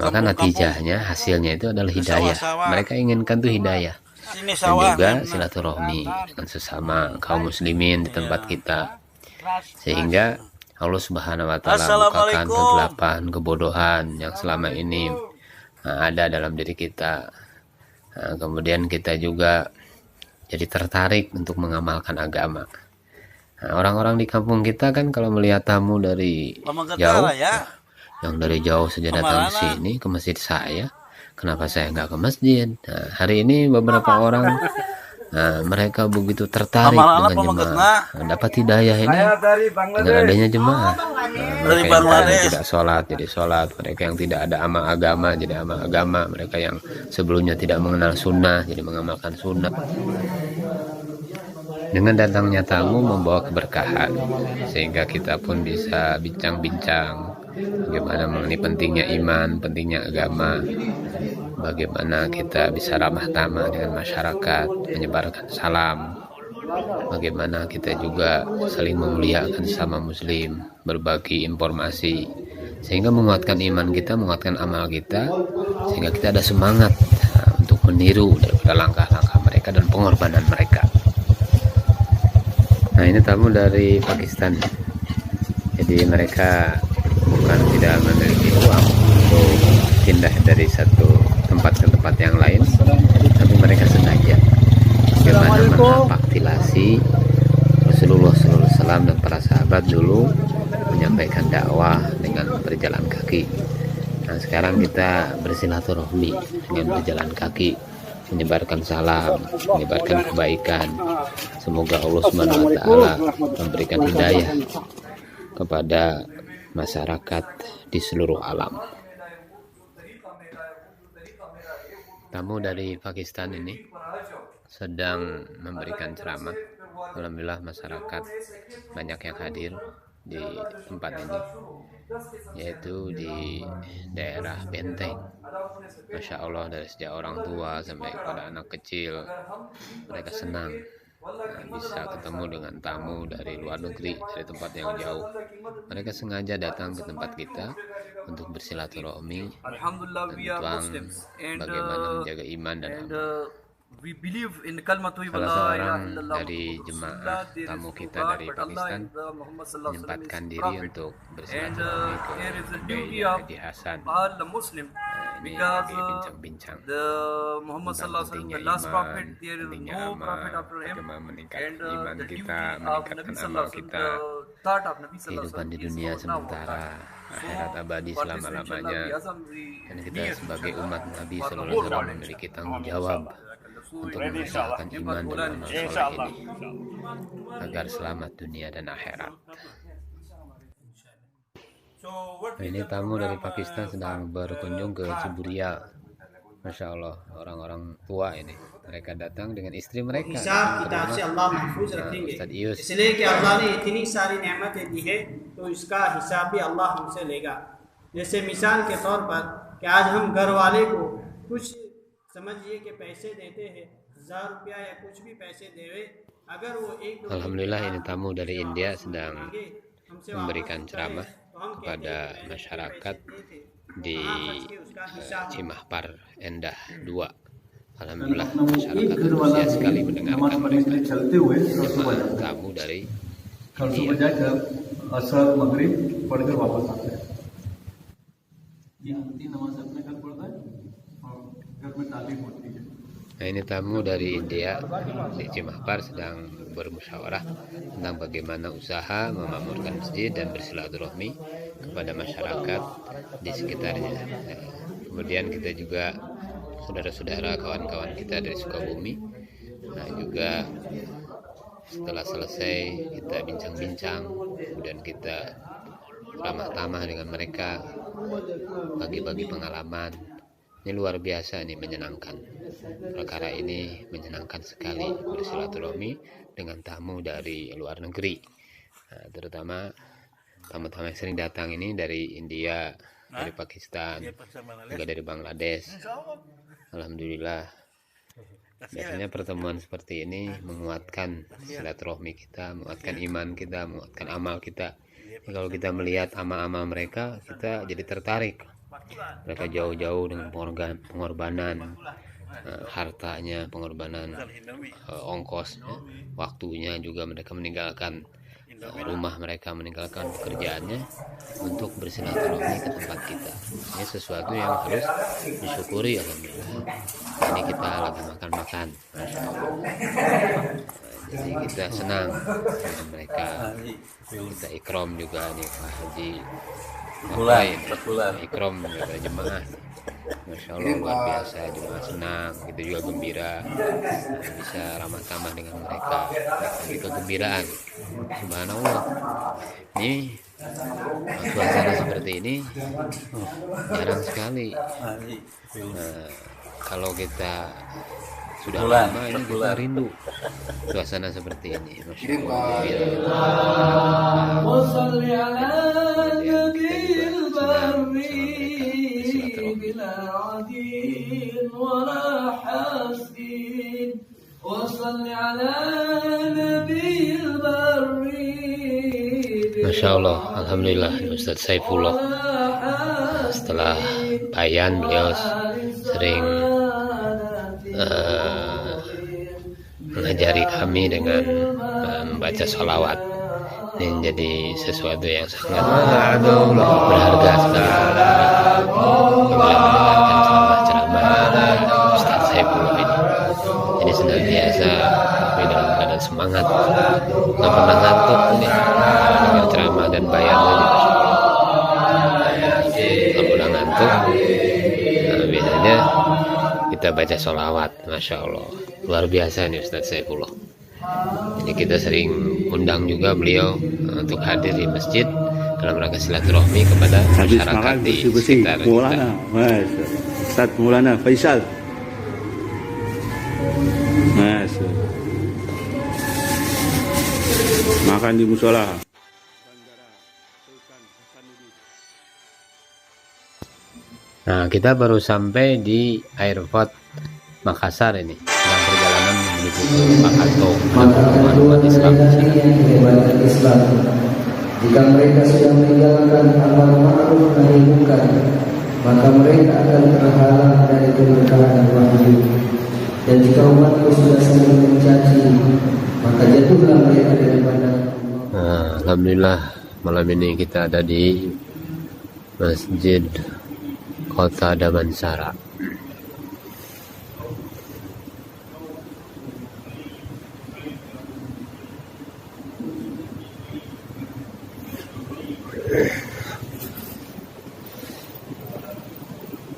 Maka natijahnya, hasilnya itu adalah hidayah. Mereka inginkan tuh hidayah. Dan juga silaturahmi dengan sesama kaum muslimin di tempat kita. Sehingga Allah Subhanahu wa Ta'ala bukakan kegelapan, kebodohan yang selama ini ada dalam diri kita. Kemudian kita juga jadi tertarik untuk mengamalkan agama. Orang-orang di kampung kita kan kalau melihat tamu dari jauh, yang dari jauh saja datang ke sini, ke masjid saya, kenapa saya nggak ke masjid? Hari ini beberapa orang mereka begitu tertarik dengan jemaah, dapat hidayah ini dengan adanya jemaah. Mereka yang tidak sholat jadi sholat, mereka yang tidak ada amal agama jadi amal agama, mereka yang sebelumnya tidak mengenal sunnah jadi mengamalkan sunnah. Dengan datangnya tamu membawa keberkahan, sehingga kita pun bisa bincang-bincang bagaimana mengenai pentingnya iman, pentingnya agama, bagaimana kita bisa ramah tamah dengan masyarakat, menyebarkan salam, bagaimana kita juga saling memuliakan sesama muslim, berbagi informasi, sehingga menguatkan iman kita, menguatkan amal kita, sehingga kita ada semangat untuk meniru daripada langkah-langkah mereka dan pengorbanan mereka. Nah, ini tamu dari Pakistan. Jadi mereka bukan tidak memiliki uang untuk pindah dari satu tempat ke tempat yang lain, tapi mereka sengaja bagaimana mengapaktilasi Rasulullah SAW dan para sahabat dulu menyampaikan dakwah dengan berjalan kaki. Nah, sekarang kita bersilaturahmi dengan berjalan kaki, menyebarkan salam, menyebarkan kebaikan. Semoga Allah Subhanahu wa Ta'ala memberikan hidayah kepada masyarakat di seluruh alam. Tamu dari Pakistan ini sedang memberikan ceramah. Alhamdulillah masyarakat banyak yang hadir di tempat ini, yaitu di daerah Benteng. Masya Allah, dari sejak orang tua sampai kepada anak kecil, mereka senang bisa ketemu dengan tamu dari luar negeri, dari tempat yang jauh. Mereka sengaja datang ke tempat kita untuk bersilaturahmi tentang bagaimana menjaga iman dan amal. Salah seorang dari jemaah tamu kita dari Pakistan menyempatkan diri untuk bersilaturahmi ke Bainya Haji Hasan. Ini lagi bincang-bincang tentang pentingnya iman, pentingnya amal, bagaimana meningkatkan iman kita, meningkatkan amal kita, kehidupan di dunia sementara, akhirat abadi selama-lamanya. Dan kita sebagai umat Nabi SAW memiliki tanggung jawab untuk mengusahakan iman dan amal soleh ini agar selamat dunia dan akhirat. Nah, ini tamu dari Pakistan sedang berkunjung ke Ciburia. Masya Allah, orang-orang tua ini. Mereka datang dengan istri mereka. हिसाब किताब से अल्लाह महफूज रखेंगे, इसलिए कि अल्लाह ने इतनी सारी नेमतें दी है तो इसका हिसाब भी अल्लाह हमसे लेगा। जैसे मिसाल के तौर पर कि आज हम घर वाले को कुछ समझिए कि पैसे देते हैं, 1000 रुपया या कुछ भी पैसे देवे, अगर वो एक Alhamdulillah, ini tamu dari India sedang memberikan ceramah kepada masyarakat di Cimahpar Endah 2. Alhamdulillah, masyarakat antusias sekali mendengarkan mereka. Tamu dari India. Nah, ini tamu dari India di Cimahpar sedang bermusyawarah tentang bagaimana usaha memakmurkan masjid dan bersilaturahmi kepada masyarakat di sekitarnya. Kemudian kita juga saudara-saudara, kawan-kawan kita dari Sukabumi, nah juga setelah selesai kita bincang-bincang, kemudian kita ramah tamah dengan mereka, bagi-bagi pengalaman. Ini luar biasa, ini menyenangkan. Perkara ini menyenangkan sekali, bersilaturahmi dengan tamu dari luar negeri, nah, terutama tamu-tamu yang sering datang ini dari India, dari Pakistan, juga dari Bangladesh. Alhamdulillah. Biasanya pertemuan seperti ini menguatkan silaturahmi kita, menguatkan iman kita, menguatkan amal kita. Kalau kita melihat amal-amal mereka, kita jadi tertarik. Mereka jauh-jauh dengan pengorbanan hartanya, pengorbanan ongkosnya, waktunya juga mereka meninggalkan rumah mereka, meninggalkan pekerjaannya untuk bersilaturahmi ke tempat kita. Ini sesuatu yang harus disyukuri, alhamdulillah. Ini kita lagi makan-makan, masya Allah. Jadi kita senang dengan mereka. Kita ikram juga nih Pak Haji. Ikram kepada jemaah. Masya Allah luar biasa, jemaah senang, kita juga gembira bisa ramah tamah dengan mereka, bagi kegembiraan. Subhanallah, ini suasana seperti ini jarang sekali. Kalau kita sudah lama ini kita rindu suasana seperti ini. Masya Masya Allah, alhamdulillah. Ustadz Saifullah setelah bayan beliau sering mengajari kami dengan membaca sholawat. Ini jadi sesuatu yang sangat berharga sekali. Ceramah Ustadz Saifullah ini senantiasa dalam keadaan semangat, nggak pernah ngantuk nih dengan ceramah dan bayan tadi. Kalau udah ngantuk, biasanya kita baca sholawat. Masya Allah, luar biasa nih Ustadz Saifullah. Jadi kita sering undang juga beliau untuk hadir di masjid dalam rangka silaturahmi kepada masyarakat di sekitar kita. Ustadz Maulana Faisal. Makan di musola. Nah, kita baru sampai di airport Makassar ini. Dalam perjalanan menuju ke Pakato, pertemuan umat Islam di sana. Jika mereka sudah meninggalkan amal ma'ruf nahi munkar, maka mereka akan terhalang dari keberkahan wahyu. Dan jika umatku sudah saling mencaci, maka jatuhlah mereka daripada Allah. Alhamdulillah, malam ini kita ada di Masjid Kota Damansara.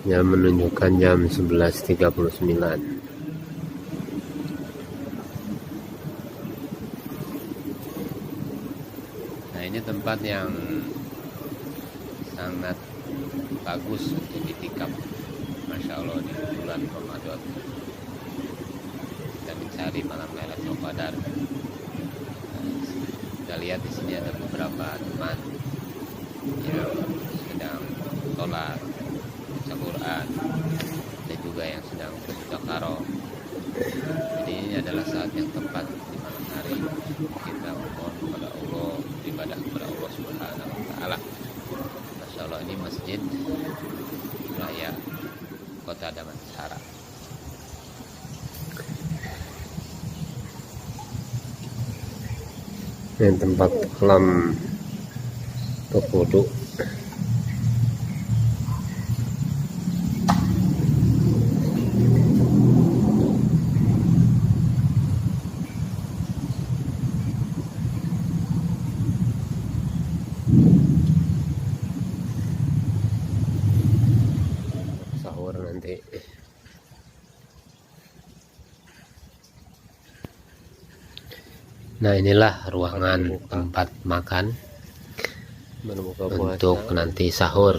Yang menunjukkan jam 11.39. Nah, ini tempat yang sangat bagus untuk ditikam. Masya Allah, di bulan Ramadan kita mencari malam Lailatul Qadar. Kita lihat di sini ada beberapa teman yang sedang sholat, baca Quran, dan juga yang sedang bersedekah. Jadi ini adalah saat yang tepat di malam hari kita memohon kepada Allah, ibadah kepada Allah Subhanahu wa Ta'ala. Masya Allah, ini masjid raya Kota Damansara. Ini tempat kolam untuk wudhu. Sahur nanti. Nah, inilah ruangan tempat makan untuk nanti sahur.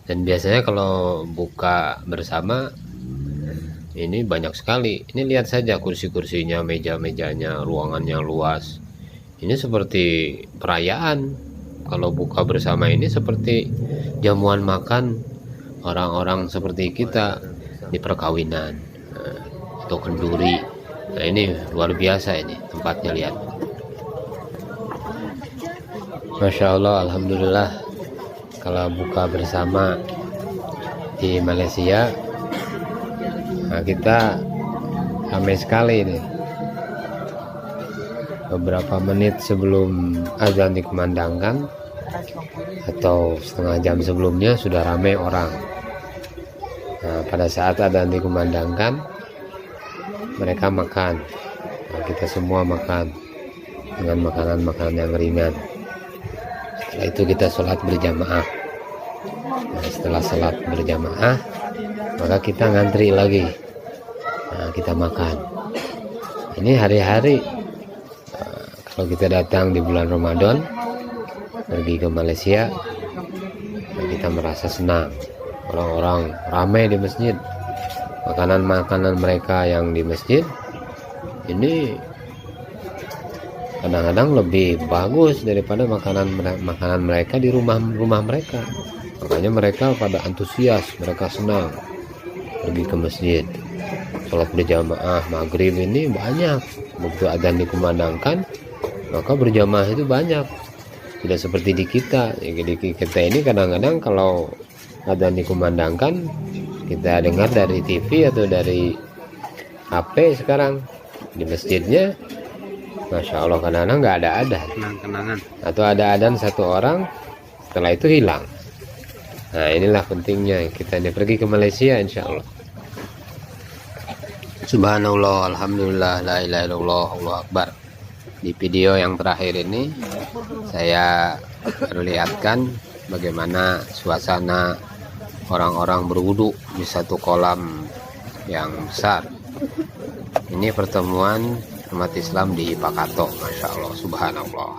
Dan biasanya kalau buka bersama ini banyak sekali. Ini lihat saja kursi-kursinya, meja-mejanya, ruangannya luas. Ini seperti perayaan kalau buka bersama ini seperti jamuan makan orang-orang seperti kita di perkawinan atau kenduri. Nah, ini luar biasa ini tempatnya, lihat. Masya Allah, alhamdulillah kalau buka bersama di Malaysia, nah kita ramai sekali ini. Beberapa menit sebelum azan dikumandangkan atau setengah jam sebelumnya sudah ramai orang. Nah, pada saat azan dikumandangkan mereka makan. Nah, kita semua makan dengan makanan-makanan yang ringan. Setelah itu kita sholat berjamaah. Nah, setelah sholat berjamaah maka kita ngantri lagi. Nah, kita makan. Ini hari-hari kalau kita datang di bulan Ramadan pergi ke Malaysia, nah kita merasa senang. Orang-orang ramai di masjid. Makanan-makanan mereka yang di masjid ini kadang-kadang lebih bagus daripada makanan mereka di rumah mereka. Makanya mereka pada antusias, mereka senang pergi ke masjid. Sholat berjamaah maghrib ini banyak. Begitu adzan dikumandangkan, maka berjamaah itu banyak. Tidak seperti di kita. Di kita ini kadang-kadang kalau adzan dikumandangkan, kita dengar dari TV atau dari HP sekarang. Di masjidnya Masya Allah kadang-kadang nggak ada adzan, atau ada adzan satu orang, setelah itu hilang. Nah, inilah pentingnya kita ini pergi ke Malaysia, insya Allah. Subhanallah, alhamdulillah, la ilaha illallah, Allahu akbar. Di video yang terakhir ini saya perlihatkan bagaimana suasana orang-orang berwudu di satu kolam yang besar. Ini pertemuan umat Islam di Pakato, Masya Allah, subhanallah.